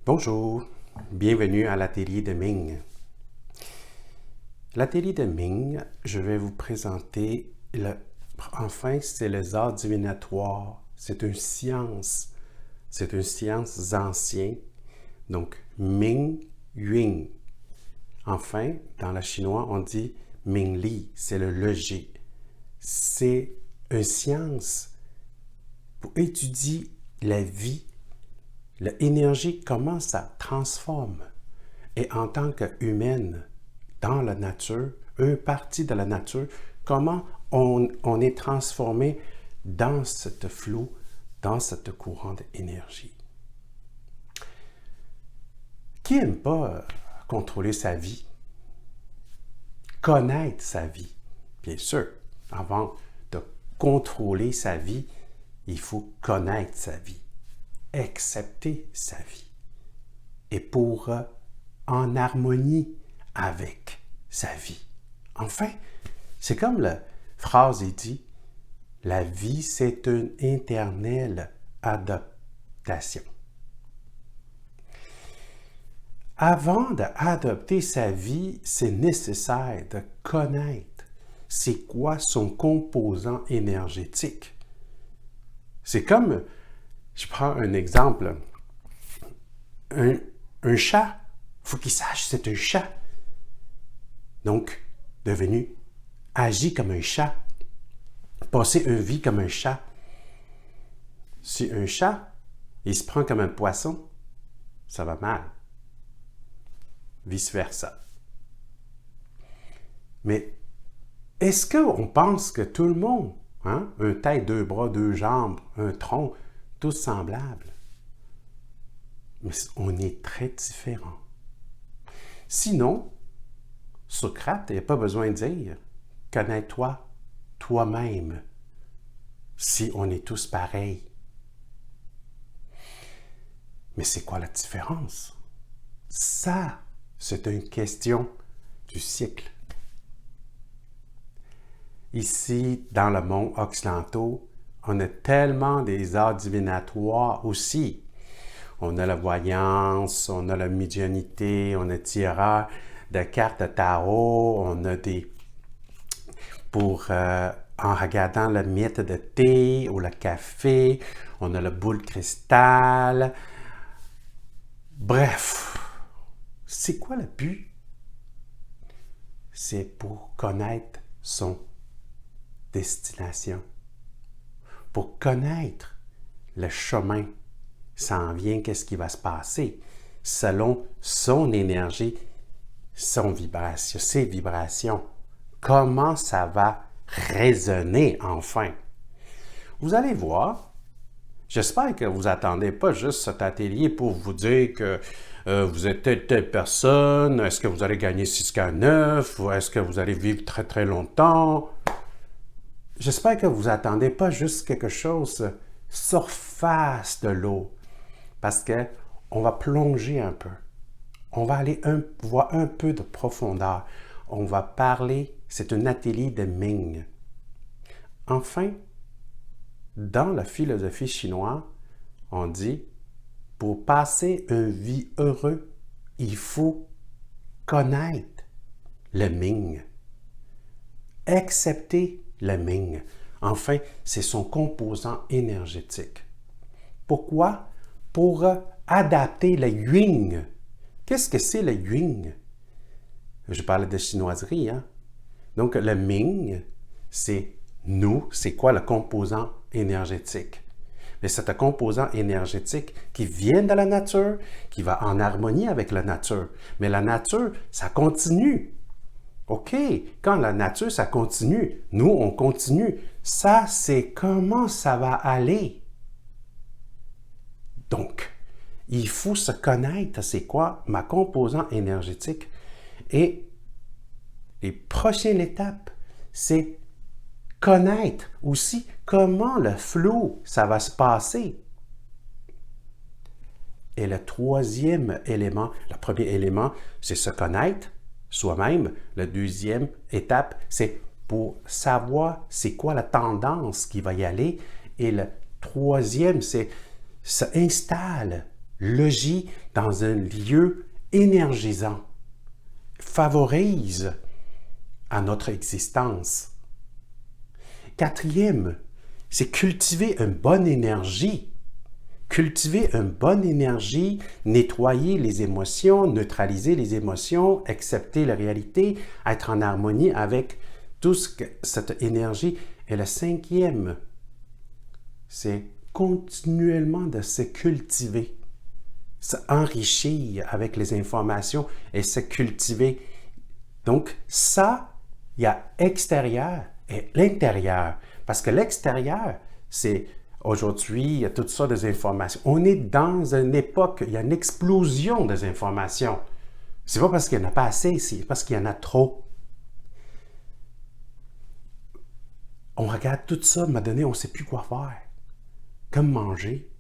Bonjour, bienvenue à l'atelier de Ming. L'atelier de Ming, je vais vous présenter, c'est les arts divinatoires. C'est une science ancienne. Donc, Ming Yuan. Enfin, dans le chinois, on dit Ming Li, c'est le logique. C'est une science pour étudier la vie, l'énergie, comment ça transforme. Et en tant qu'humaine, dans la nature, une partie de la nature, comment on est transformé dans ce flot, dans cette courant d'énergie. Qui n'aime pas contrôler sa vie? Connaître sa vie, bien sûr. Avant de contrôler sa vie, il faut connaître sa vie, accepter sa vie. Et pour en harmonie avec sa vie. Enfin, c'est comme la phrase est dit, la vie c'est une éternelle adaptation. Avant d'adopter sa vie, c'est nécessaire de connaître c'est quoi son composant énergétique. C'est comme, je prends un exemple, un chat, il faut qu'il sache c'est un chat. Donc, agir comme un chat, passer une vie comme un chat. Si un chat, il se prend comme un poisson, ça va mal. Vice-versa. Mais est-ce qu'on pense que tout le monde, une tête, deux bras, deux jambes, un tronc, tous semblables? Mais on est très différents. Sinon, Socrate, il n'y a pas besoin de dire « Connais-toi toi-même » si on est tous pareils. Mais c'est quoi la différence? Ça, c'est une question du cycle. Ici, dans le monde occidental, on a tellement des arts divinatoires aussi. On a la voyance, on a la médiumnité, on a tirage de cartes de tarot, on a des... en regardant le mythe de thé ou le café, on a le boule cristal. Bref, c'est quoi le but? C'est pour connaître son destination, pour connaître le chemin s'en vient, qu'est-ce qui va se passer selon son énergie, ses vibrations. Comment ça va résonner enfin? Vous allez voir, j'espère que vous n'attendez pas juste cet atelier pour vous dire que vous êtes telle personne, est-ce que vous allez gagner 6K9, ou est-ce que vous allez vivre très très longtemps? J'espère que vous n'attendez pas juste quelque chose surface de l'eau, parce qu'on va plonger un peu. On va aller voir un peu de profondeur. On va parler, c'est un atelier de Ming. Enfin, dans la philosophie chinoise, on dit, pour passer une vie heureuse, il faut connaître le Ming. Accepter le Ming. Enfin, c'est son composant énergétique. Pourquoi? Pour adapter le Yuan. Qu'est-ce que c'est le Yuan? Je parle de chinoiserie, hein? Donc, le Ming, c'est nous, c'est quoi le composant énergétique? Mais c'est un composant énergétique qui vient de la nature, qui va en harmonie avec la nature. Mais la nature, ça continue. OK, quand la nature, ça continue, nous, on continue. Ça, c'est comment ça va aller. Donc, il faut se connaître, c'est quoi ma composant énergétique. Et les prochaines étapes, c'est connaître aussi comment le flot, ça va se passer. Et le troisième élément, le premier élément, c'est se connaître soi-même. La deuxième étape, c'est pour savoir c'est quoi la tendance qui va y aller. Et le troisième, c'est s'installe logis dans un lieu énergisant, favorise à notre existence. Quatrième, c'est cultiver une bonne énergie. Cultiver une bonne énergie, nettoyer les émotions, neutraliser les émotions, accepter la réalité, être en harmonie avec toute cette énergie. Et le cinquième, c'est continuellement de se cultiver, s'enrichir avec les informations et se cultiver. Donc ça, il y a extérieur et l'intérieur. Parce que l'extérieur, c'est aujourd'hui, il y a toutes sortes d'informations. On est dans une époque, il y a une explosion des informations. C'est pas parce qu'il n'y en a pas assez, c'est parce qu'il y en a trop. On regarde tout ça, à un moment donné, on ne sait plus quoi faire. Comme manger.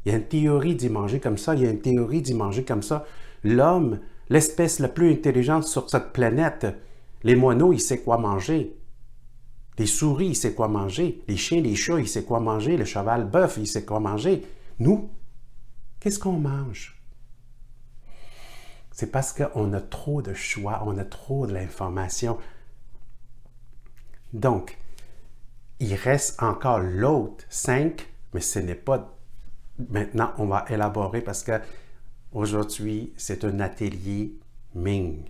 Il y a une théorie d'y manger comme ça, il y a une théorie d'y manger comme ça. L'homme, l'espèce la plus intelligente sur cette planète, les moineaux, il sait quoi manger. Les souris, il sait quoi manger. Les chiens, les chats, il sait quoi manger. Le cheval bœuf, il sait quoi manger. Nous, qu'est-ce qu'on mange? C'est parce qu'on a trop de choix, on a trop de l'information. Donc, il reste encore l'autre 5, mais ce n'est pas... Maintenant, on va élaborer parce que aujourd'hui, c'est un atelier Ming.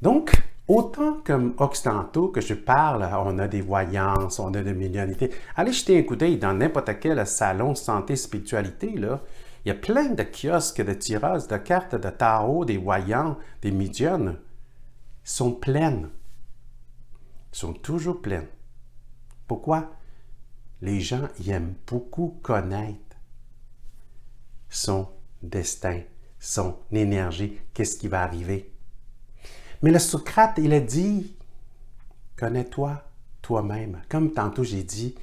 Donc, autant comme occidentaux que je parle, on a des voyances, on a des médiumnités. Allez jeter un coup d'œil dans n'importe quel salon santé spiritualité, là. Il y a plein de kiosques de tirages de cartes de tarot, des voyants, des médiums. Ils sont pleines. Ils sont toujours pleines. Pourquoi? Les gens ils aiment beaucoup connaître son destin, son énergie, qu'est-ce qui va arriver. Mais le Socrate, il a dit, connais-toi toi-même. Comme tantôt j'ai dit,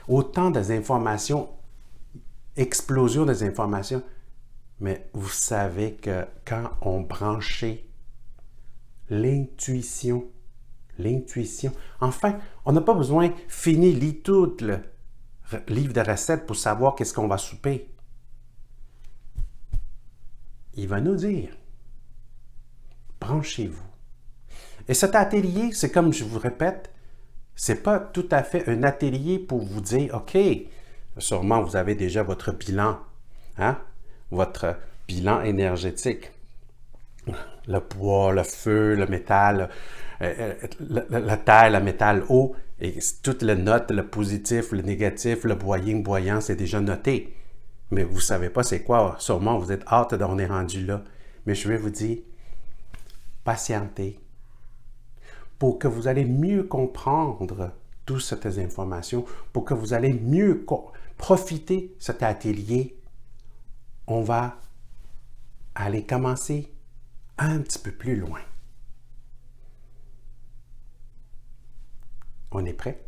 autant des informations, explosion des informations, mais vous savez que quand on branchait l'intuition, enfin, on n'a pas besoin de finir lire tout le livre de recettes pour savoir qu'est-ce qu'on va souper. Il va nous dire, branchez-vous. Et cet atelier, c'est comme je vous répète, c'est pas tout à fait un atelier pour vous dire, OK, sûrement vous avez déjà votre bilan, hein? Votre bilan énergétique. Le bois, le feu, le métal, la terre, le métal, eau, et toutes les notes, le positif, le négatif, le boyant, c'est déjà noté. Mais vous ne savez pas c'est quoi, sûrement vous êtes hâte d'en est rendu là. Mais je vais vous dire, patientez, pour que vous allez mieux comprendre toutes ces informations, pour que vous allez mieux profiter de cet atelier, on va aller commencer un petit peu plus loin. On est prêt?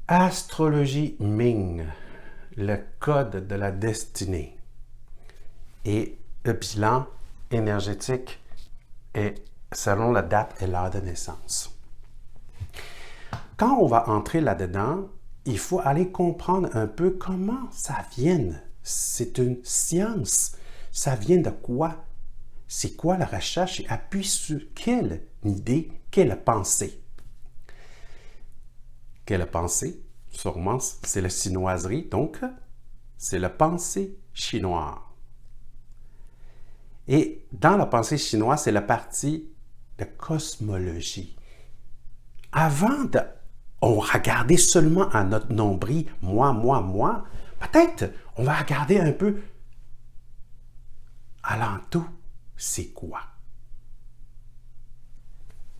Astrologie Ming, le code de la destinée et le bilan énergétique est selon la date et l'heure de naissance. Quand on va entrer là-dedans, il faut aller comprendre un peu comment ça vient. C'est une science. Ça vient de quoi? C'est quoi la recherche et appuie sur quelle idée, quelle pensée? Quelle pensée? Sûrement, c'est la chinoiserie, donc c'est la pensée chinoise. Et dans la pensée chinoise, c'est la partie de cosmologie. Avant de... On regardait seulement à notre nombril, moi. Peut-être on va regarder un peu alentour, c'est quoi?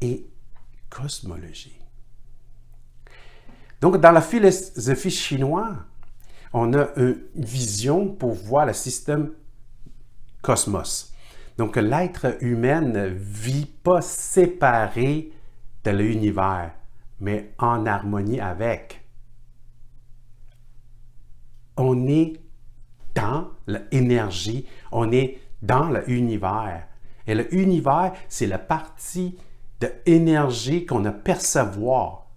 Et cosmologie. Donc, dans la philosophie chinoise, on a une vision pour voir le système cosmos. Donc, l'être humain ne vit pas séparé de l'univers, mais en harmonie avec. On est dans l'énergie, on est dans l'univers. Et l'univers, c'est la partie de l'énergie qu'on a percevoir.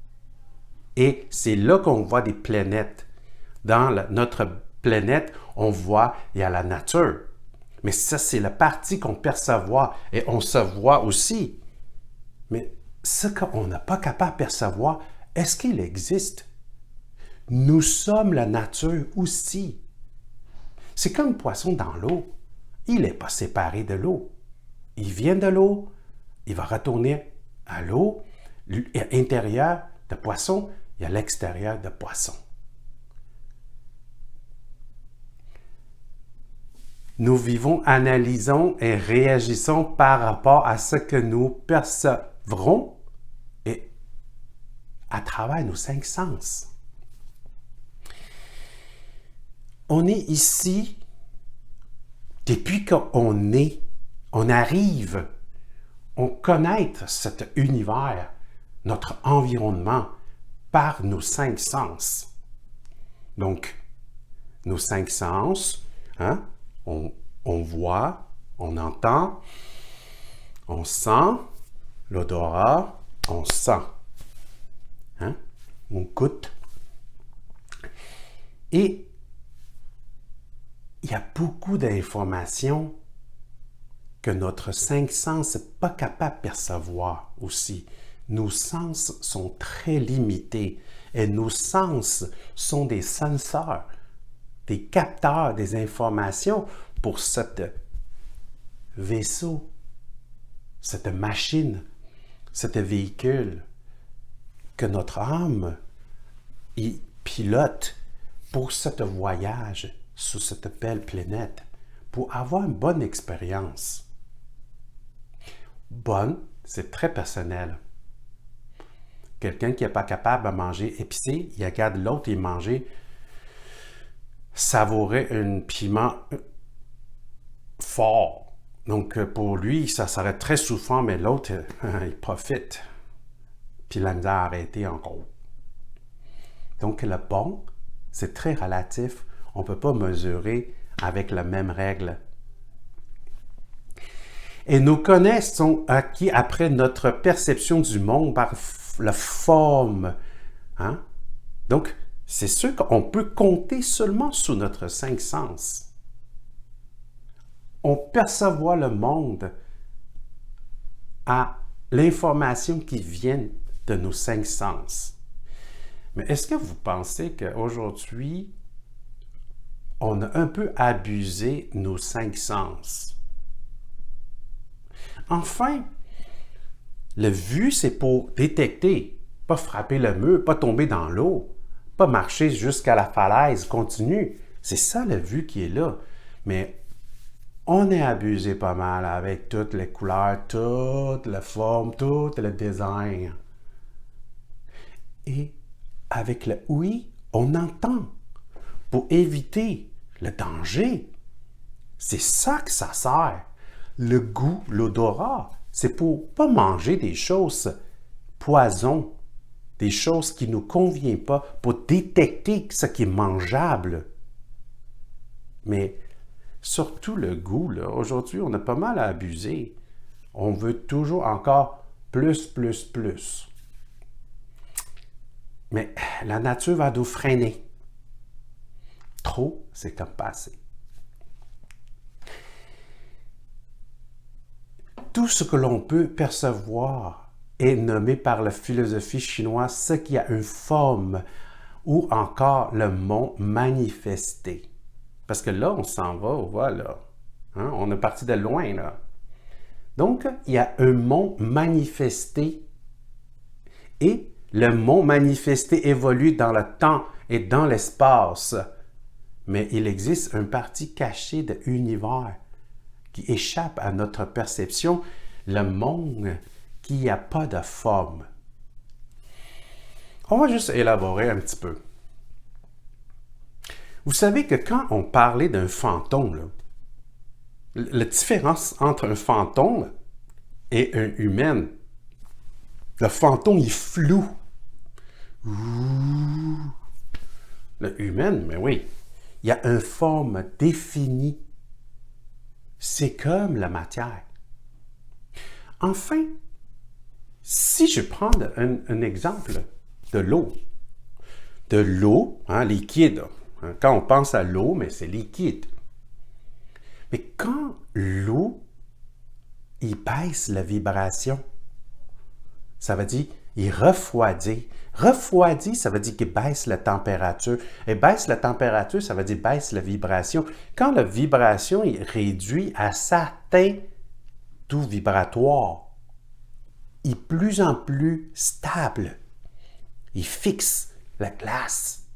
Et c'est là qu'on voit des planètes. dans notre planète, on voit, il y a la nature. Mais ça, c'est la partie qu'on perçoit et on se voit aussi. Mais ce qu'on n'a pas capable de percevoir, est-ce qu'il existe? Nous sommes la nature aussi. C'est comme un poisson dans l'eau. Il n'est pas séparé de l'eau. Il vient de l'eau, il va retourner à l'eau. L'intérieur de poisson, il y a l'extérieur de poisson. Nous vivons, analysons et réagissons par rapport à ce que nous percevrons et à travers nos 5 sens. On est ici depuis qu'on est, on arrive, on connaît cet univers, notre environnement par nos 5 sens. Donc, nos 5 sens, hein? On voit, on entend, on sent, l'odorat, on sent. Hein? On goûte. Et il y a beaucoup d'informations que notre 5 sens n'est pas capable de percevoir aussi. Nos sens sont très limités et nos sens sont des senseurs, des capteurs des informations pour ce vaisseau, cette machine, ce véhicule que notre âme y pilote pour ce voyage sur cette belle planète, pour avoir une bonne expérience. Bonne, c'est très personnel. Quelqu'un qui n'est pas capable de manger épicé, il regarde l'autre et manger savourer un piment fort. Donc, pour lui, ça serait très souffrant, mais l'autre, il profite. Puis la misère a arrêté encore. Donc, le bon, c'est très relatif. On ne peut pas mesurer avec la même règle. Et nos connaissances sont acquis après notre perception du monde par la forme. Hein? Donc, c'est sûr qu'on peut compter seulement sur notre 5 sens. On perçoit le monde à l'information qui vient de nos 5 sens. Mais est-ce que vous pensez qu'aujourd'hui, on a un peu abusé nos 5 sens? Enfin, le vue, c'est pour détecter, pas frapper le mur, pas tomber dans l'eau, pas marcher jusqu'à la falaise continue. C'est ça le vue qui est là. Mais on est abusé pas mal avec toutes les couleurs, toutes les formes, tout le design. Et avec le oui, on entend pour éviter le danger. C'est ça que ça sert. Le goût, l'odorat, c'est pour pas manger des choses poison, des choses qui ne nous conviennent pas, pour détecter ce qui est mangeable. Mais surtout le goût, là, aujourd'hui, on a pas mal à abuser. On veut toujours encore plus. Mais la nature va nous freiner. Trop, c'est comme pas assez. Tout ce que l'on peut percevoir est nommé par la philosophie chinoise ce qui a une forme ou encore le mot manifesté. Parce que là, on s'en va, voilà. Hein? On est parti de loin, là. Donc, il y a un mot manifesté et le mot manifesté évolue dans le temps et dans l'espace. Mais il existe une partie cachée de l'univers qui échappe à notre perception, le monde qui n'a pas de forme. On va juste élaborer un petit peu. Vous savez que quand on parlait d'un fantôme, là, la différence entre un fantôme et un humain, le fantôme il est flou. Le humain, mais oui, il y a une forme définie. C'est comme la matière. Enfin, si je prends un exemple de l'eau, hein, liquide, Hein. Quand on pense à l'eau, mais c'est liquide. Mais quand l'eau, il baisse la vibration, ça veut dire il refroidit. Refroidit, ça veut dire qu'il baisse la température. Et baisse la température, ça veut dire baisse la vibration. Quand la vibration est réduite à certains taux vibratoires, il est plus en plus stable. Il fixe la glace.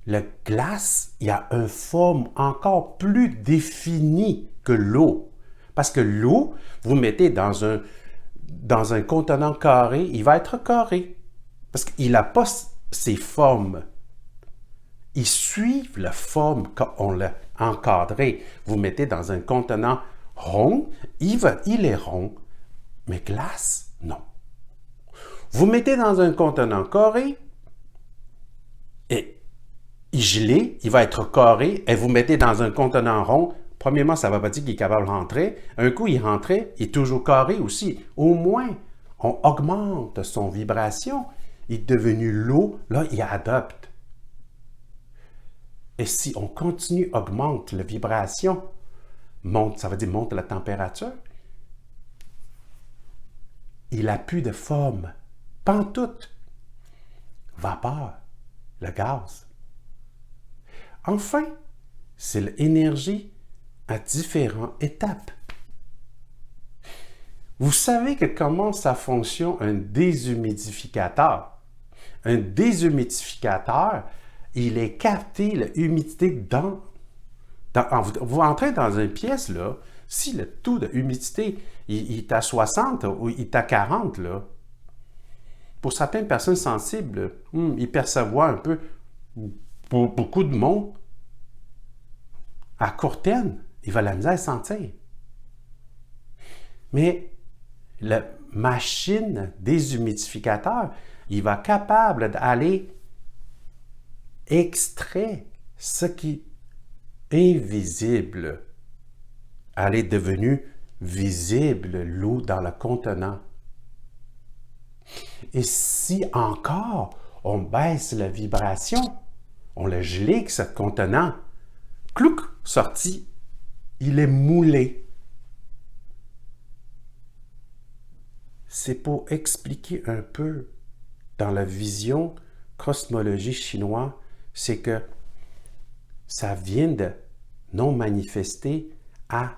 La glace, il y a une forme encore plus définie que l'eau. Parce que l'eau, vous mettez dans un contenant carré, il va être carré. Parce qu'il n'a pas ses formes. Ils suivent la forme qu'on l'a encadré. Vous mettez dans un contenant rond, il est rond. Mais glace, non. Vous mettez dans un contenant carré, et il gelé, il va être carré, et vous mettez dans un contenant rond. Premièrement, ça ne va pas dire qu'il est capable de rentrer. Un coup, il rentrait, il est toujours carré aussi. Au moins, on augmente son vibration. Il est devenu l'eau, là, il adopte. Et si on continue, augmente la vibration, monte, ça veut dire monte la température, il n'a plus de forme. Pantoute. Vapeur, le gaz. Enfin, c'est l'énergie à différentes étapes. Vous savez que comment ça fonctionne un déshumidificateur? Un déshumidificateur, il est capté l'humidité vous entrez dans une pièce, là, si le taux d'humidité il est à 60 ou il est à 40, là, pour certaines personnes sensibles, ils perçoivent un peu, pour beaucoup de monde, à court terme, il va la misère à sentir. Mais la machine déshumidificateur, il va être capable d'aller extraire ce qui est invisible, aller devenu visible, l'eau dans le contenant. Et si encore on baisse la vibration, on le gelé que ce contenant, clouc, sorti, il est moulé. C'est pour expliquer un peu dans la vision cosmologie chinoise, c'est que ça vient de non manifester à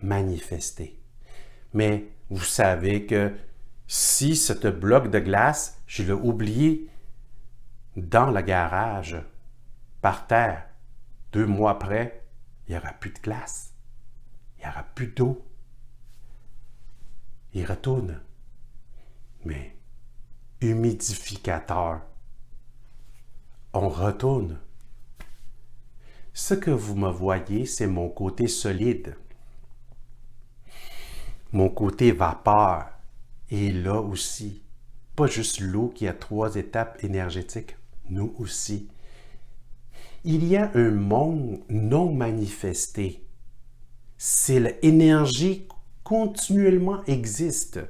manifester. Mais vous savez que si ce bloc de glace, je l'ai oublié dans le garage, par terre, 2 mois après, il n'y aura plus de glace. Il n'y aura plus d'eau. Il retourne. Mais humidificateur, on retourne. Ce que vous me voyez, c'est mon côté solide. Mon côté vapeur est là aussi. Pas juste l'eau qui a 3 étapes énergétiques, nous aussi. Il y a un monde non manifesté. C'est l'énergie continuellement existe.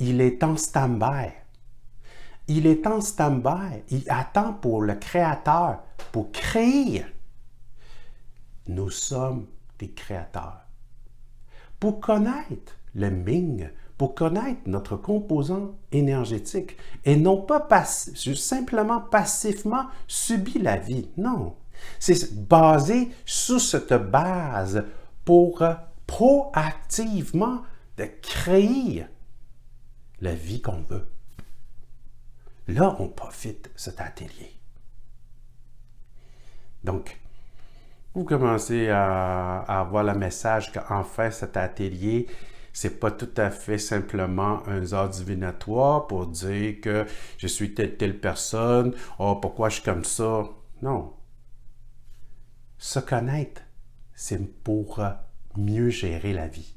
Il est en stand-by. Il est en stand-by. Il attend pour le Créateur, pour créer. Nous sommes des créateurs. Pour connaître le Ming, pour connaître notre composant énergétique, et non pas simplement passivement subir la vie. Non. C'est basé sur cette base pour proactivement de créer la vie qu'on veut. Là, on profite de cet atelier. Donc, vous commencez à avoir le message qu'enfin, cet atelier, c'est pas tout à fait simplement un art divinatoire pour dire que je suis telle personne, oh, pourquoi je suis comme ça? Non. Se connaître, c'est pour mieux gérer la vie.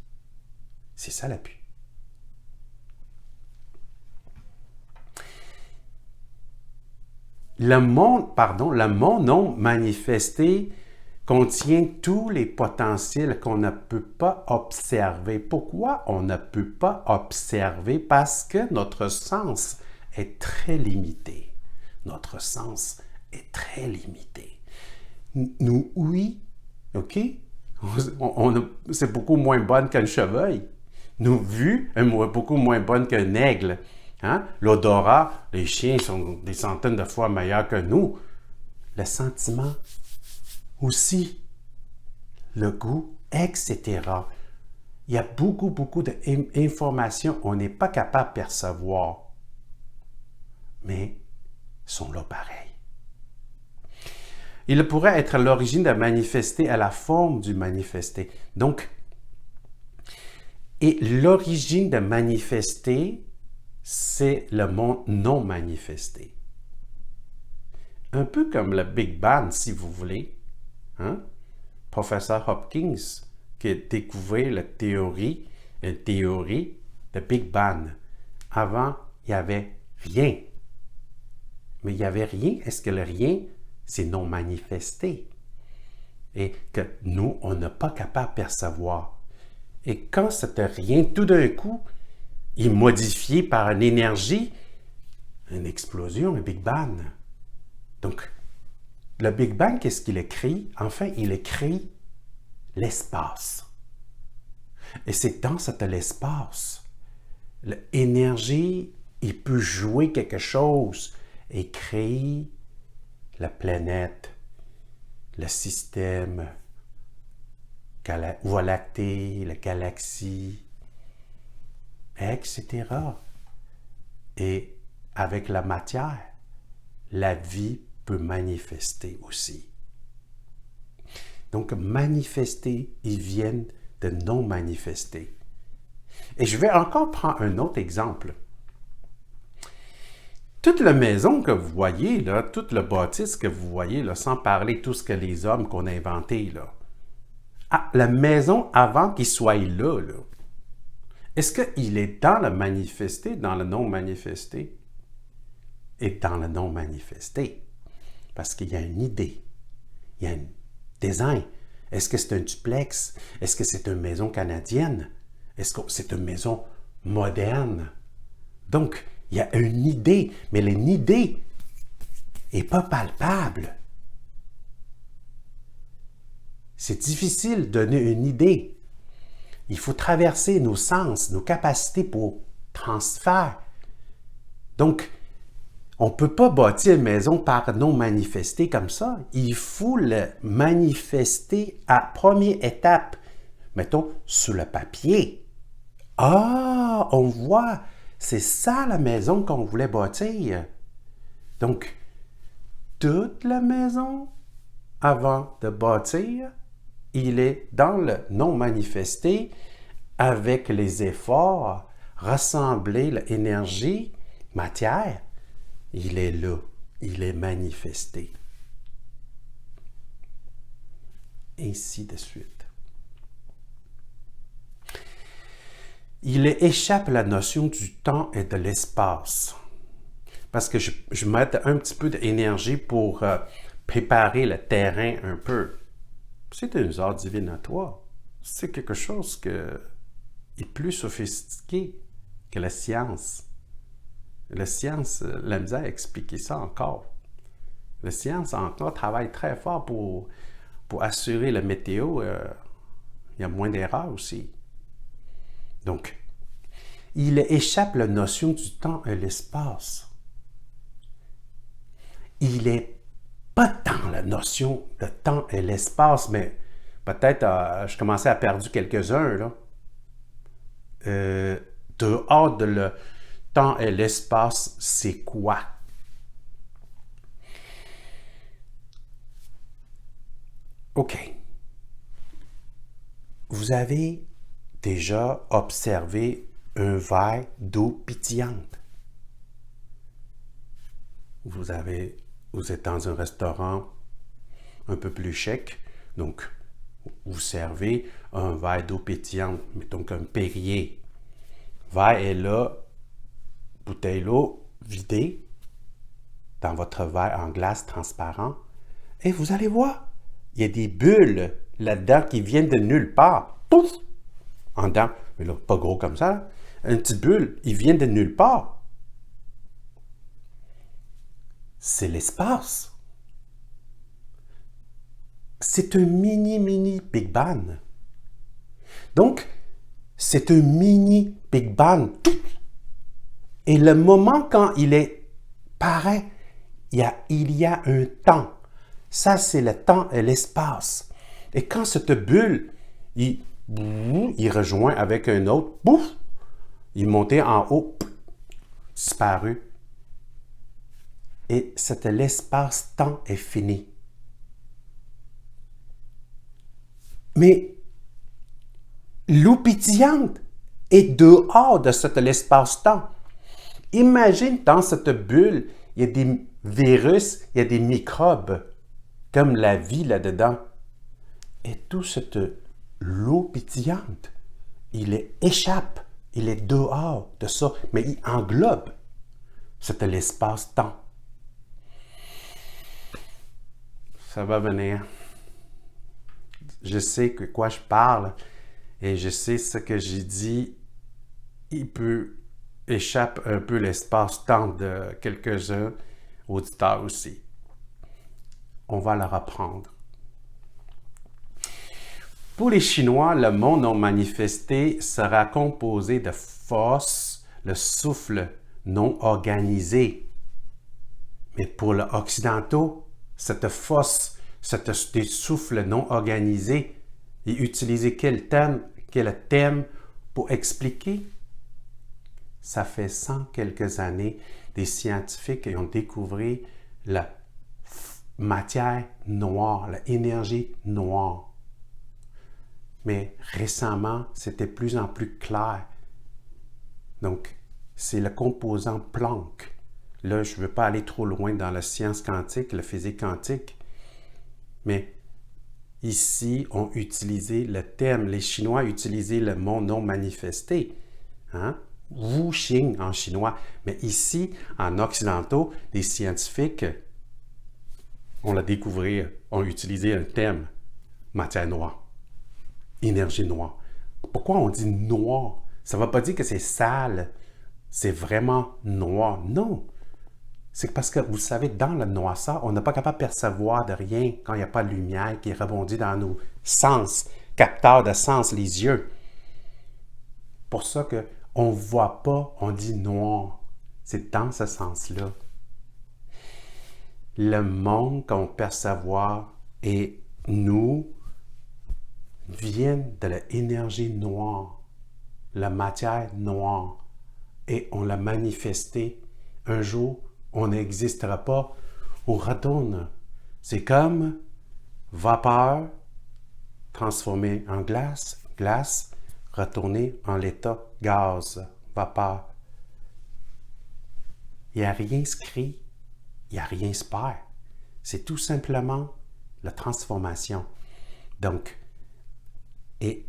C'est ça l'appui. Le monde non manifesté contient tous les potentiels qu'on ne peut pas observer. Pourquoi on ne peut pas observer? Parce que notre sens est très limité. Notre sens est très limité. Nous, oui, OK? C'est beaucoup moins bonne qu'un chevreuil. Nos vues est beaucoup moins bonne qu'un aigle. Hein? L'odorat, les chiens sont des centaines de fois meilleurs que nous. Le sentiment aussi, le goût, etc. Il y a beaucoup d'informations qu'on n'est pas capable de percevoir, mais sont là pareil. Il pourrait être l'origine de manifester à la forme du manifesté. Donc, et l'origine de manifester, c'est le monde non manifesté. Un peu comme le Big Bang, si vous voulez. Hein? Professeur Hopkins, qui a découvert la théorie de Big Bang. Avant, il n'y avait rien. Mais il n'y avait rien. Est-ce que le rien, c'est non manifesté? Et que nous, on n'est pas capable de percevoir. Et quand c'était rien, tout d'un coup, il est modifié par une énergie, une explosion, un Big Bang. Donc, le Big Bang, qu'est-ce qu'il écrit? Enfin, il écrit l'espace. Et c'est dans cet espace, l'énergie, il peut jouer quelque chose et créer la planète, le système, Voie lactée, la galaxie, etc. Et avec la matière, la vie peut manifester aussi. Donc, manifester, ils viennent de non manifester. Et je vais encore prendre un autre exemple. Toute la maison que vous voyez, là, toute le bâtisse que vous voyez, là, sans parler de tout ce que les hommes qu'on a inventé, là, la maison avant qu'il soit là, est-ce qu'il est dans le manifesté, dans le non manifesté? Et dans le non manifesté. Parce qu'il y a une idée, il y a un design. Est-ce que c'est un duplex? Est-ce que c'est une maison canadienne? Est-ce que c'est une maison moderne? Donc, il y a une idée, mais l'idée n'est pas palpable. C'est difficile de donner une idée. Il faut traverser nos sens, nos capacités pour transfert. Donc, on ne peut pas bâtir une maison par non manifester comme ça. Il faut le manifester à première étape. Mettons, sur le papier. Ah, on voit, c'est ça la maison qu'on voulait bâtir. Donc, toute la maison, avant de bâtir, il est dans le non manifesté avec les efforts, rassembler l'énergie, matière. Il est là, il est manifesté. Ainsi de suite. Il échappe à la notion du temps et de l'espace. Parce que je mets un petit peu d'énergie pour préparer le terrain un peu. C'est un art divinatoire. C'est quelque chose qui est plus sophistiqué que la science. La science, la misère à expliquer ça encore. La science encore travaille très fort pour assurer la météo. Il y a moins d'erreurs aussi. Donc, il échappe la notion du temps et l'espace. Il n'est pas dans la notion de temps et l'espace, mais peut-être je commençais à perdre quelques-uns, là. Dehors de le temps et l'espace, c'est quoi? OK. Vous avez déjà observé un verre d'eau pétillante. Vous êtes dans un restaurant un peu plus chic, donc vous servez un verre d'eau pétillante, mettons comme Perrier. Verre est là, bouteille d'eau vidée dans votre verre en glace transparent, et vous allez voir, il y a des bulles là-dedans qui viennent de nulle part. Pouf! En dedans, mais là, pas gros comme ça, une petite bulle, ils viennent de nulle part. C'est l'espace. c'est un mini Big Bang. Donc, c'est un mini Big Bang. Et le moment quand il est pareil, il y a un temps. Ça, c'est le temps et l'espace. Et quand cette bulle, il rejoint avec un autre, bouf, il montait en haut, disparu. Et l'espace-temps est fini. Mais l'eau pétillante est dehors de l'espace-temps. Imagine dans cette bulle, il y a des virus, il y a des microbes, comme la vie là-dedans. Et tout cette l'eau pétillante, échappe, il est dehors de ça, mais il englobe l'espace-temps. Ça va venir. Je sais de quoi je parle et je sais ce que j'ai dit. Il peut échapper un peu l'espace-temps de quelques-uns auditeurs aussi. On va le reprendre. Pour les Chinois, le monde non manifesté sera composé de force, le souffle non organisé. Mais pour les Occidentaux, cette force, des souffles non organisés, et utiliser quel thème pour expliquer? Ça fait 100 quelques années, des scientifiques ont découvert la matière noire, l'énergie noire. Mais récemment, c'était de plus en plus clair. Donc, c'est le composant Planck. Là, je ne veux pas aller trop loin dans la science quantique, la physique quantique. Mais ici, on utilisait le thème, les Chinois utilisaient le monde non manifesté. Hein? Wu Xing en chinois. Mais ici, en occidentaux, les scientifiques, on l'a découvert, ont utilisé un thème, matière noire. Énergie noire. Pourquoi on dit noir? Ça ne veut pas dire que c'est sale, c'est vraiment noir. Non. C'est parce que, vous savez, dans le noirceur, on n'est pas capable de percevoir de rien quand il n'y a pas de lumière qui rebondit dans nos sens, capteurs de sens, les yeux. Pour ça qu'on ne voit pas, on dit noir. C'est dans ce sens-là. Le monde qu'on percevoir et nous, viennent de l'énergie noire, la matière noire, et on l'a manifesté. Un jour, on n'existera pas, on retourne. C'est comme vapeur transformée en glace, glace retournée en l'état gaz, vapeur. Il n'y a rien écrit, il n'y a rien se perd. C'est tout simplement la transformation. Donc, et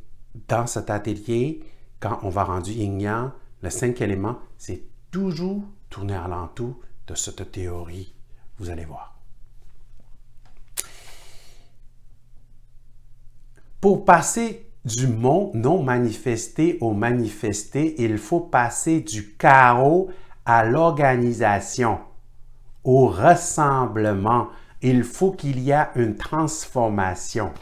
dans cet atelier, quand on va rendu yin-yang, le 5 éléments, c'est toujours tourner alentour de cette théorie. Vous allez voir. Pour passer du monde non manifesté au manifesté, il faut passer du chaos à l'organisation, au rassemblement. Il faut qu'il y ait une transformation.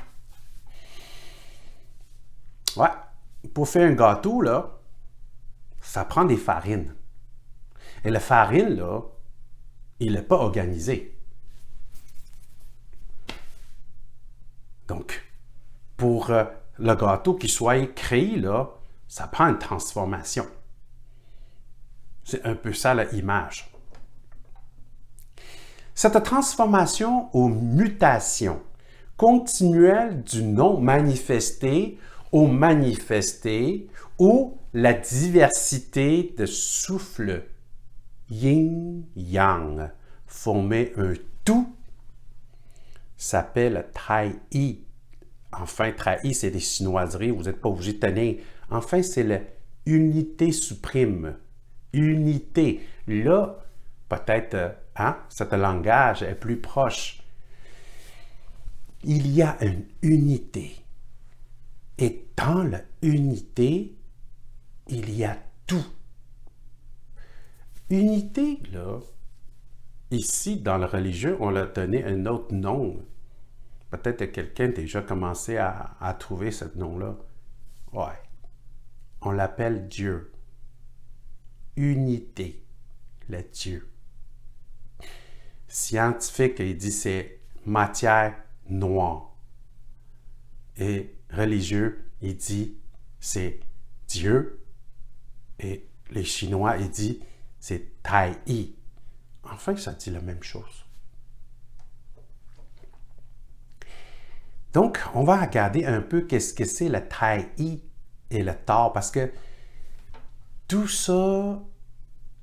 Ouais, pour faire un gâteau, là, ça prend des farines. Et la farine, là, il n'est pas organisé. Donc, pour le gâteau qui soit créé, là, ça prend une transformation. C'est un peu ça l'image. Cette transformation ou mutation continuelle du non manifesté au manifesté ou la diversité de souffles yin-yang former un tout s'appelle Trai-I. Enfin, Trai-I, c'est des chinoiseries, vous n'êtes pas obligé de tenir. Enfin, c'est l'unité suprême. Unité. Là, peut-être, ce langage est plus proche. Il y a une unité. Et dans l'unité, il y a tout. Unité, là, ici, dans le religieux, on l'a donné un autre nom. Peut-être que quelqu'un a déjà commencé à trouver ce nom-là. Ouais. On l'appelle Dieu. Unité. Le Dieu. Scientifique, il dit c'est matière noire. Et religieux, il dit c'est Dieu. Et les Chinois, il dit c'est Tai Yi. Enfin, ça dit la même chose. Donc, on va regarder un peu qu'est-ce que c'est le Tai Yi et le Tao, parce que tout ça,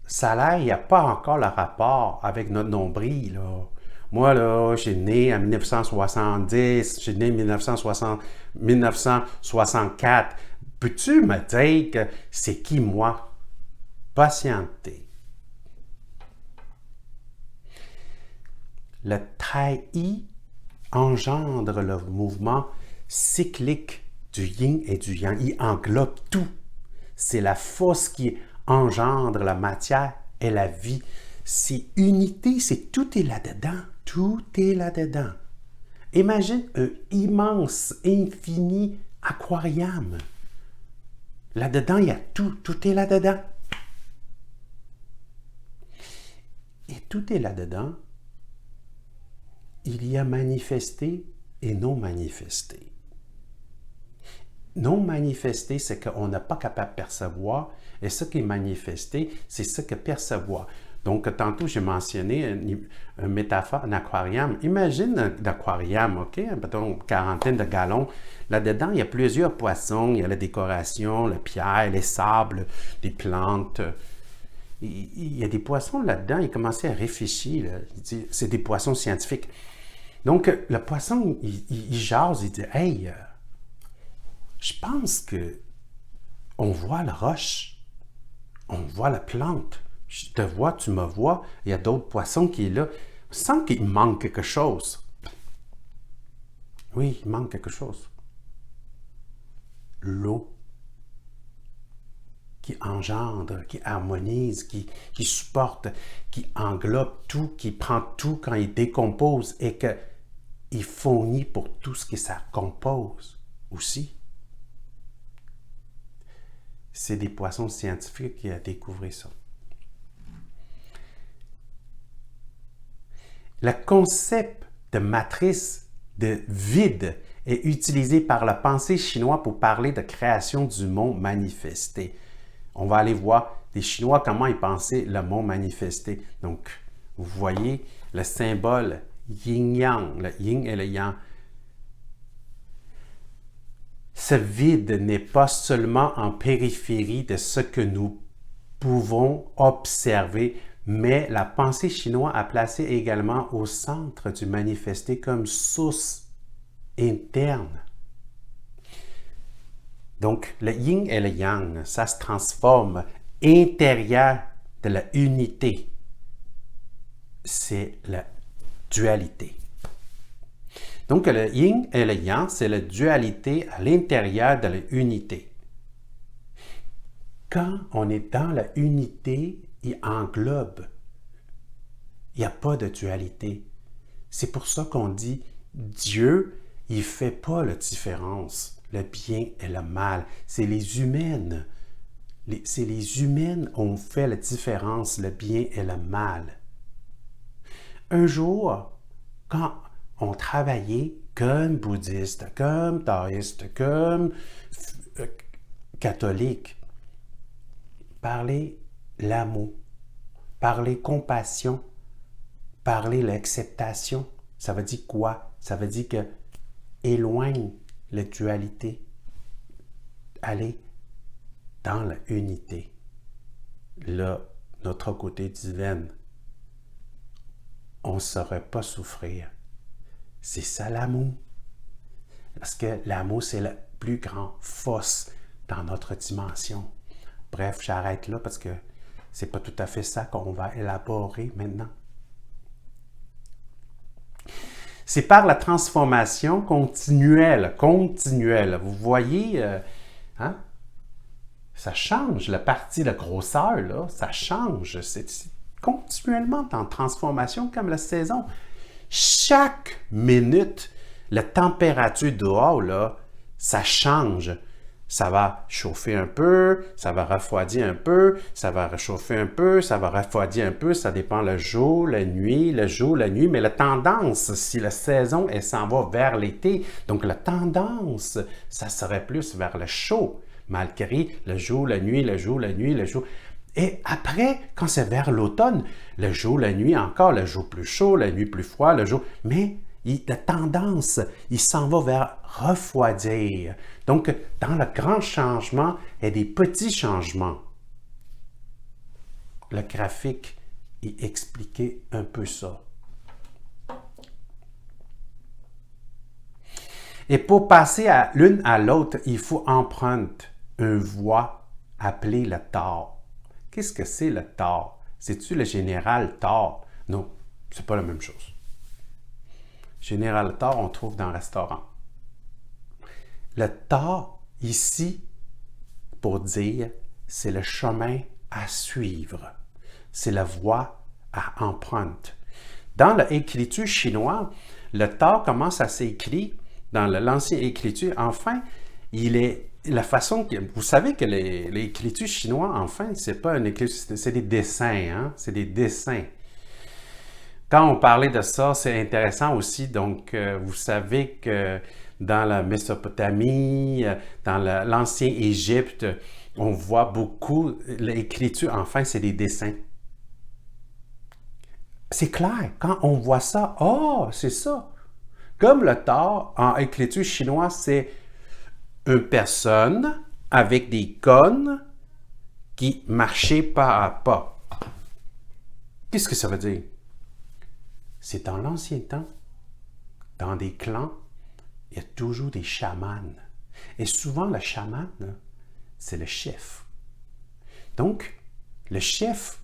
ça a l'air, il n'y a pas encore le rapport avec notre nombril, là. Moi, là, j'ai né en 1970, j'ai né en 1964. Peux-tu me dire que c'est qui, moi? Patienter. Le Tai Yi engendre le mouvement cyclique du yin et du yang. Il englobe tout. C'est la force qui engendre la matière et la vie. C'est unité, c'est tout est là-dedans. Tout est là-dedans. Imagine un immense, infini aquarium. Là-dedans, il y a tout. Tout est là-dedans. Et tout est là-dedans. Il y a manifesté et non manifesté. Non manifesté, c'est qu'on n'est pas capable de percevoir, et ce qui est manifesté, c'est ce que percevoir. Donc, tantôt, j'ai mentionné une métaphore, un aquarium. Imagine un aquarium, OK? Mettons une quarantaine de gallons. Là-dedans, il y a plusieurs poissons, il y a la décoration, la pierre, les sables, des plantes. Il y a des poissons là-dedans, il commençait à réfléchir. Là. Il dit, c'est des poissons scientifiques. Donc, le poisson, il jase, il dit, « Hey, je pense que on voit la roche, on voit la plante. Je te vois, tu me vois, il y a d'autres poissons qui sont là. Sans qu'il manque quelque chose. » Oui, il manque quelque chose. L'eau qui engendre, qui harmonise, qui supporte, qui englobe tout, qui prend tout quand il décompose et qu'il fournit pour tout ce que ça compose aussi. C'est des poissons scientifiques qui ont découvert ça. Le concept de matrice de vide est utilisé par la pensée chinoise pour parler de création du monde manifesté. On va aller voir les Chinois comment ils pensaient le monde manifesté. Donc, vous voyez le symbole yin-yang, le yin et le yang. Ce vide n'est pas seulement en périphérie de ce que nous pouvons observer, mais la pensée chinoise a placé également au centre du manifesté comme source interne. Donc, le yin et le yang, ça se transforme intérieur de la unité. C'est la dualité. Donc, le yin et le yang, c'est la dualité à l'intérieur de l'unité. Quand on est dans la unité, il englobe. Il n'y a pas de dualité. C'est pour ça qu'on dit Dieu, il ne fait pas la différence. Le bien et le mal. C'est les humaines. C'est les humaines qui ont fait la différence, le bien et le mal. Un jour, quand on travaillait comme bouddhiste, comme taoïste, comme catholique, parler l'amour, parler compassion, parler l'acceptation, ça veut dire quoi? Ça veut dire que éloigne la dualité, aller dans la unité. Là, notre côté divin, on ne saurait pas souffrir. C'est ça l'amour. Parce que l'amour, c'est la plus grande force dans notre dimension. Bref, j'arrête là parce que c'est pas tout à fait ça qu'on va élaborer maintenant. C'est par la transformation continuelle. Vous voyez, ça change, la partie de grosseur, là, ça change. C'est continuellement en transformation comme la saison. Chaque minute, la température dehors, là, ça change. Ça va chauffer un peu, ça va refroidir un peu, ça va réchauffer un peu, ça va refroidir un peu, ça dépend le jour, la nuit, le jour, la nuit, mais la tendance, si la saison, elle s'en va vers l'été, donc la tendance, ça serait plus vers le chaud, malgré le jour, la nuit, le jour, la nuit, le jour. Et après, quand c'est vers l'automne, le jour, la nuit encore, le jour plus chaud, la nuit plus froid, le jour, mais la tendance, il s'en va vers refroidir. Donc, dans le grand changement et des petits changements, le graphique y expliquait un peu ça. Et pour passer à l'une à l'autre, il faut emprunter une voie appelée le tort. Qu'est-ce que c'est le tort? C'est-tu le général tort? Non, c'est pas la même chose. Général tort, on trouve dans le restaurant. Le tort, ici, pour dire, c'est le chemin à suivre. C'est la voie à emprunter. Dans l'écriture chinoise, le tort commence à s'écrire dans l'ancienne écriture. Enfin, il est la façon que... Vous savez que l'écriture chinoise, enfin, c'est pas une écriture, c'est des dessins, hein? C'est des dessins. Quand on parlait de ça, c'est intéressant aussi. Donc, vous savez que dans la Mésopotamie, dans l'ancien Égypte, on voit beaucoup l'écriture, enfin, c'est des dessins. C'est clair, quand on voit ça, oh, c'est ça. Comme le tort en écriture chinoise, c'est une personne avec des cônes qui marchait pas à pas. Qu'est-ce que ça veut dire? C'est dans l'ancien temps, dans des clans, il y a toujours des chamans. Et souvent, le chaman, c'est le chef. Donc, le chef,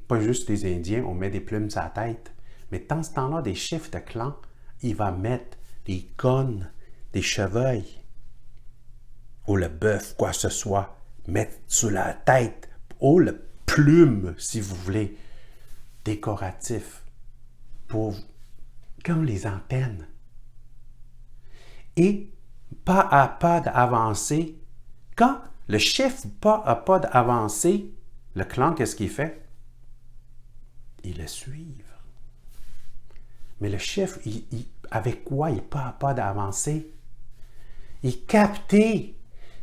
pas juste les Indiens, on met des plumes sur la tête, mais dans ce temps-là, des chefs de clan, il va mettre des cônes, des chevreuils, ou le bœuf, quoi que ce soit, mettre sur la tête, ou le plume, si vous voulez, décoratif, pour, comme les antennes. Et pas à pas d'avancer. Quand le chef pas à pas d'avancer, le clan, qu'est-ce qu'il fait? Il le suit. Mais le chef, avec quoi il pas à pas d'avancer? Il captait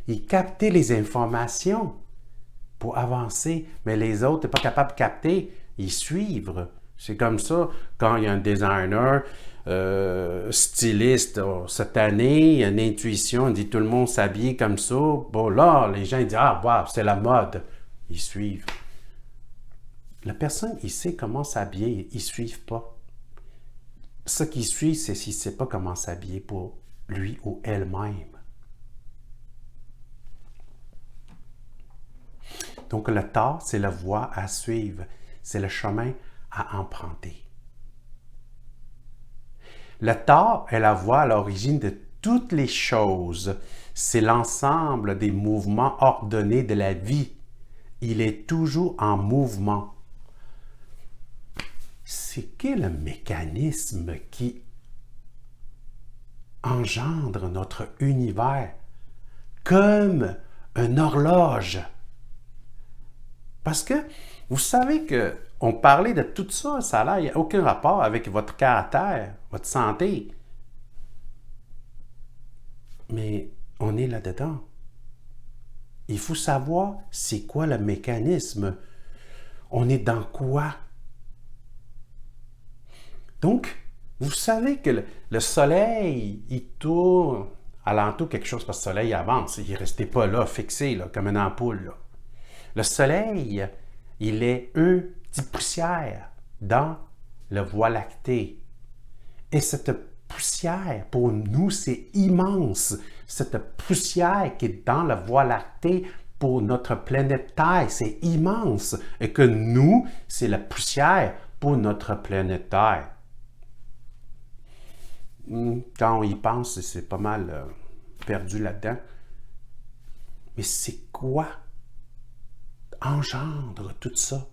les informations pour avancer, mais les autres n'étaient pas capables de capter, ils suivent. C'est comme ça, quand il y a un designer, styliste, cette année, il y a une intuition, il dit tout le monde s'habille comme ça. Bon, là, les gens ils disent, ah, wow, c'est la mode. Ils suivent. La personne, il sait comment s'habiller, ils ne suivent pas. Ce qui suit, c'est s'il ne sait pas comment s'habiller pour lui ou elle-même. Donc, le tort, c'est la voie à suivre. C'est le chemin à emprunter. Le tort est la voie à l'origine de toutes les choses. C'est l'ensemble des mouvements ordonnés de la vie. Il est toujours en mouvement. C'est quel mécanisme qui engendre notre univers comme une horloge? Parce que vous savez qu'on parlait de tout ça, ça a l'air, il n'y a aucun rapport avec votre caractère, votre santé. Mais on est là-dedans. Il faut savoir c'est quoi le mécanisme. On est dans quoi? Donc, vous savez que le soleil, il tourne alentour quelque chose parce que le soleil avance. Il ne restait pas là, fixé, là, comme une ampoule. Là. Le soleil, il est une petite poussière dans la Voie lactée. Et cette poussière, pour nous, c'est immense. Cette poussière qui est dans la Voie lactée, pour notre planète Terre, c'est immense. Et que nous, c'est la poussière pour notre planète Terre. Quand on y pense, c'est pas mal perdu là-dedans. Mais c'est quoi engendre tout ça?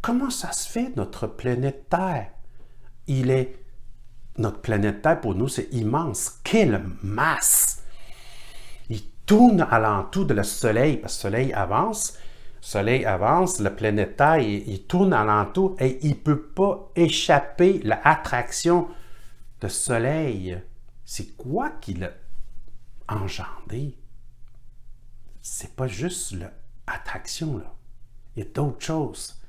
Comment ça se fait, notre planète Terre? Il est notre planète Terre, pour nous, c'est immense. Quelle masse! Il tourne alentour de le Soleil, parce que le Soleil avance, la planète Terre, il tourne alentour et il ne peut pas échapper l'attraction du Soleil. C'est quoi qui l'a engendré? C'est pas juste l'attraction, là. Il y a d'autres choses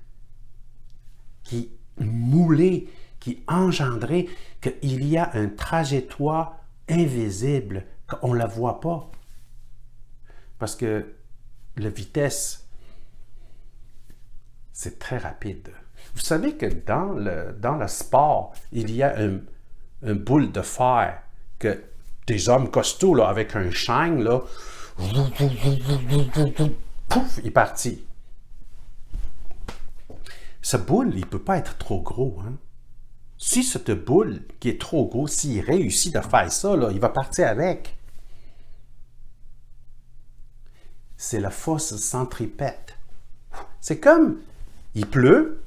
qui moulaient, qui engendraient qu'il y a une trajectoire invisible, qu'on ne la voit pas. Parce que la vitesse, c'est très rapide. Vous savez que dans le sport, il y a une boule de fer que des hommes costauds là, avec un shine, là, pouf, il est parti. Ce boule, il ne peut pas être trop gros. Hein? Si cette boule qui est trop gros, s'il réussit à faire ça, là, il va partir avec. C'est la force centripète. C'est comme, il pleut,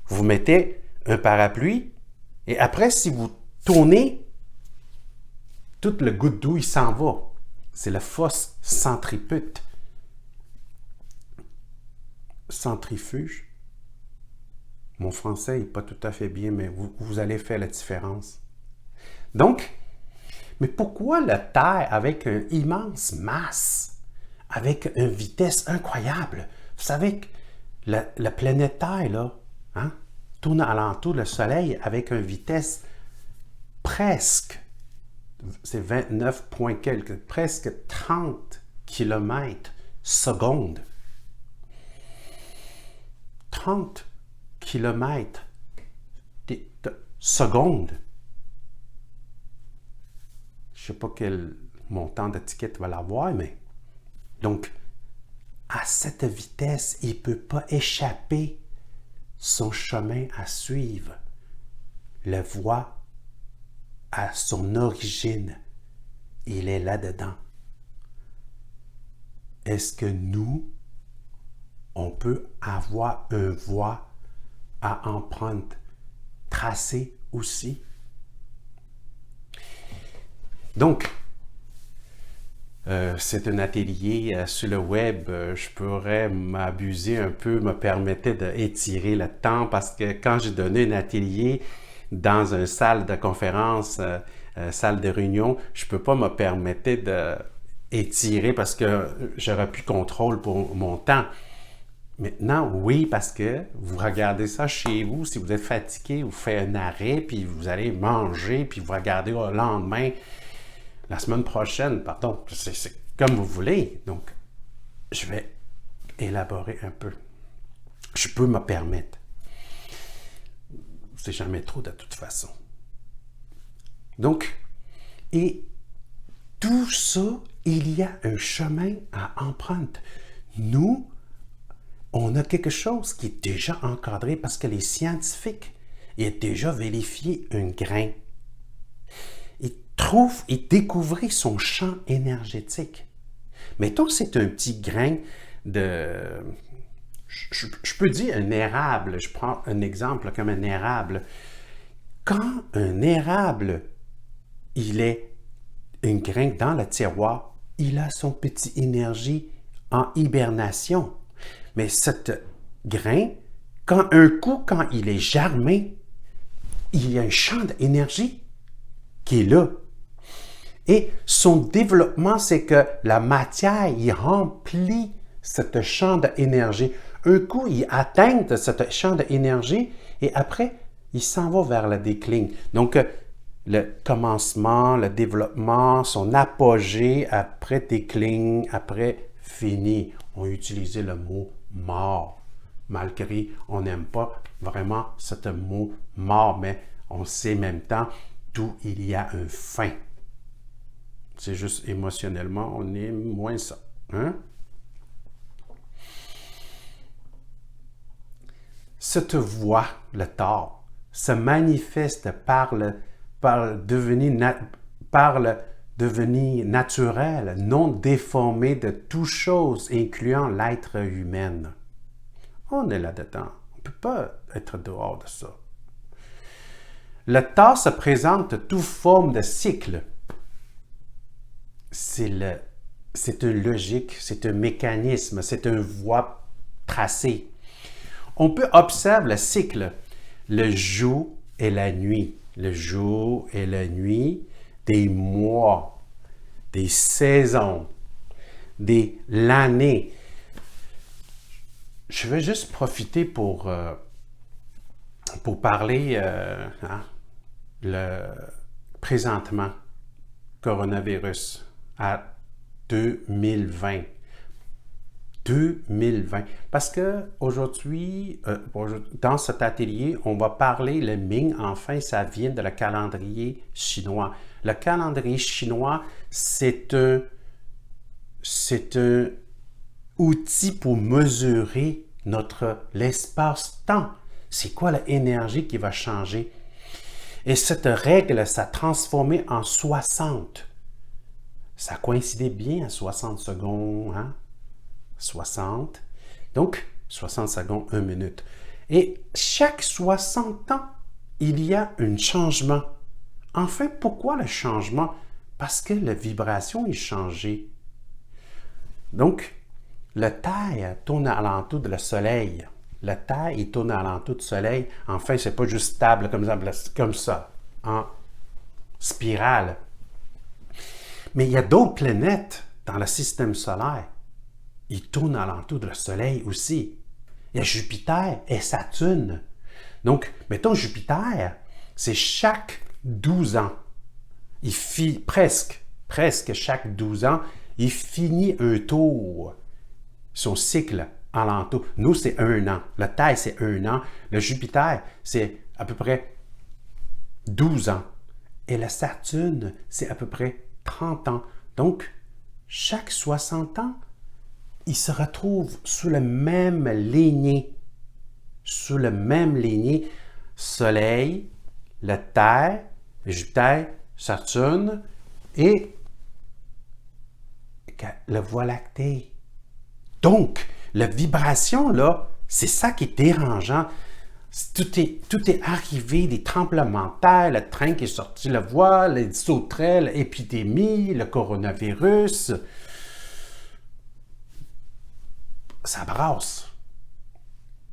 vous mettez un parapluie, et après, si vous tournez, tout le goutte d'eau, il s'en va. C'est la force centripète. Centrifuge. Mon français n'est pas tout à fait bien, mais vous allez faire la différence. Donc, mais pourquoi la Terre, avec une immense masse, avec une vitesse incroyable? Vous savez que la planète Terre, là, hein, tourne alentour du Soleil avec une vitesse presque, c'est 29 points quelques, presque 30 km seconde. 30 km seconde. Je ne sais pas quel montant de ticket va l'avoir, mais donc, à cette vitesse, il ne peut pas échapper son chemin à suivre. Le voie à son origine, il est là-dedans. Est-ce que nous, on peut avoir une voie à empreinte tracée aussi? Donc, c'est un atelier sur le web. Je pourrais m'abuser un peu, me permettre d'étirer le temps parce que quand j'ai donné un atelier dans une salle de conférence, salle de réunion, je ne peux pas me permettre d'étirer parce que j'aurais plus contrôle pour mon temps. Maintenant, oui, parce que vous regardez ça chez vous, si vous êtes fatigué, vous faites un arrêt, puis vous allez manger, puis vous regardez au lendemain, la semaine prochaine, pardon, c'est comme vous voulez. Donc, je vais élaborer un peu. Je peux me permettre. C'est jamais trop de toute façon. Donc, et tout ça, il y a un chemin à empreinte. Nous, on a quelque chose qui est déjà encadré parce que les scientifiques ont déjà vérifié un grain. Et découvrir son champ énergétique. Mettons, c'est un petit grain de... Je peux dire un érable. Je prends un exemple comme un érable. Quand un érable, il est un grain dans le tiroir, il a son petit énergie en hibernation. Mais cet grain, quand il est germé, il y a un champ d'énergie qui est là. Et son développement, c'est que la matière, il remplit ce champ d'énergie. Un coup, il atteint ce champ d'énergie et après, il s'en va vers le déclin. Donc, le commencement, le développement, son apogée, après déclin, après fini. On utilisait le mot mort. Malgré, on n'aime pas vraiment ce mot mort, mais on sait en même temps d'où il y a un fin. C'est juste émotionnellement, on aime moins ça. Hein? Cette voie, le tort, se manifeste par le devenir naturel, non déformé de toute chose, incluant l'être humain. On est là-dedans. On ne peut pas être dehors de ça. Le temps se présente toute forme de cycle. C'est une logique, c'est un mécanisme, c'est une voie tracée. On peut observer le cycle, le jour et la nuit. Le jour et la nuit, des mois, des saisons, de l'année. Je veux juste profiter pour parler le présentement coronavirus à 2020. 2020. Parce que aujourd'hui, dans cet atelier, on va parler le Ming. Enfin, ça vient de le calendrier chinois. Le calendrier chinois, c'est un outil pour mesurer l'espace-temps. C'est quoi l'énergie qui va changer? Et cette règle, ça a transformé en 60. Ça coïncidait bien à 60 secondes, hein? 60. Donc, 60 secondes, 1 minute. Et chaque 60 ans, il y a un changement. Enfin, pourquoi le changement? Parce que la vibration est changée. Donc, la Terre tourne alentour du Soleil. La Terre, il tourne alentour du Soleil. Enfin, c'est pas juste stable comme ça, en spirale. Mais il y a d'autres planètes dans le système solaire. Ils tournent alentour du Soleil aussi. Il y a Jupiter et Saturne. Donc, mettons Jupiter, c'est chaque 12 ans. Presque chaque 12 ans, il finit un tour. Son cycle alentour. Nous, c'est 1 an. La Terre, c'est 1 an. Le Jupiter, c'est à peu près 12 ans. Et la Saturne, c'est à peu près 30 ans. Donc, chaque 60 ans, il se retrouve sous la même lignée. Sous la même lignée. Soleil, la Terre, Jupiter, Saturne et la Voie lactée. Donc, la vibration, là, c'est ça qui est dérangeant. Tout est arrivé, des tremblements de terre, le train qui est sorti, la voie, les sauterelles, l'épidémie, le coronavirus. Ça brasse.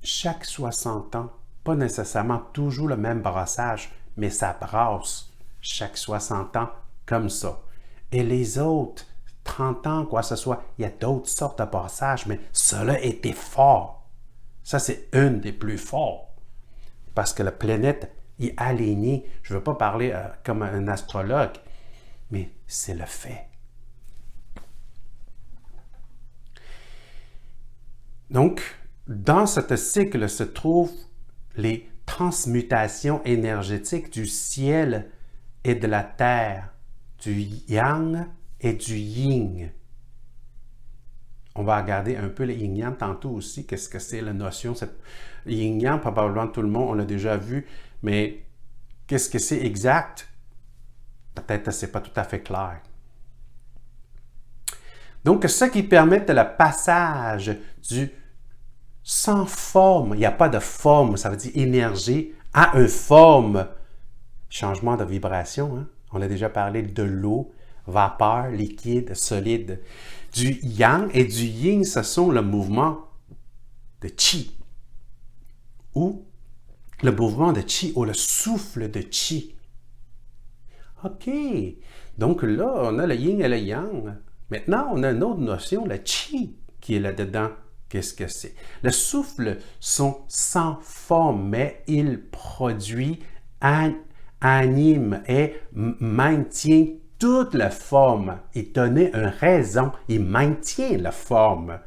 Chaque 60 ans, pas nécessairement toujours le même brassage, mais ça brasse chaque 60 ans comme ça. Et les autres, 30 ans, quoi que ce soit, il y a d'autres sortes de passages, mais cela était fort. Ça, c'est une des plus forts. Parce que la planète est alignée. Je ne veux pas parler comme un astrologue, mais c'est le fait. Donc, dans ce cycle se trouvent les transmutations énergétiques du ciel et de la terre, du yang et du yin. On va regarder un peu le yin-yang tantôt aussi, qu'est-ce que c'est la notion. Le yin-yang, probablement tout le monde, on l'a déjà vu, mais qu'est-ce que c'est exact? Peut-être que ce n'est pas tout à fait clair. Donc, ce qui permet le passage du sans forme, il n'y a pas de forme, ça veut dire énergie, à une forme, changement de vibration. Hein? On a déjà parlé de l'eau, vapeur, liquide, solide. Du yang et du yin, ce sont le mouvement de chi, ou le mouvement de chi, ou le souffle de chi. OK, donc là, on a le yin et le yang. Maintenant, on a une autre notion, le chi, qui est là-dedans. Qu'est-ce que c'est? Le souffle sont sans forme, mais il produit, anime et maintient toute la forme. Il donnait une raison, il maintient la forme.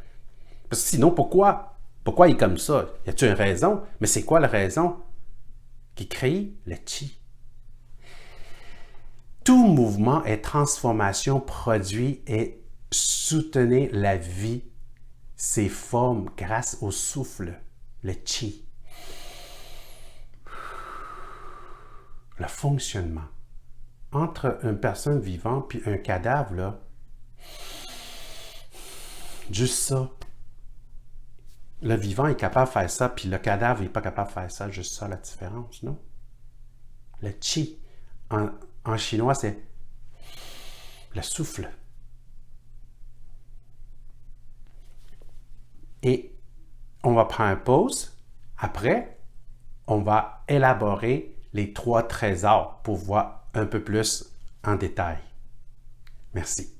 Parce que sinon, pourquoi il est comme ça? Y a-t-il une raison? Mais c'est quoi la raison qui crée le chi? Tout mouvement et transformation produit et soutenait la vie, ses formes grâce au souffle, le chi. Le fonctionnement. Entre une personne vivante et un cadavre, là, juste ça. Le vivant est capable de faire ça, puis le cadavre n'est pas capable de faire ça. Juste ça, la différence, non? Le chi, en chinois, c'est le souffle. Et on va prendre une pause. Après, on va élaborer les 3 trésors pour voir un peu plus en détail. Merci.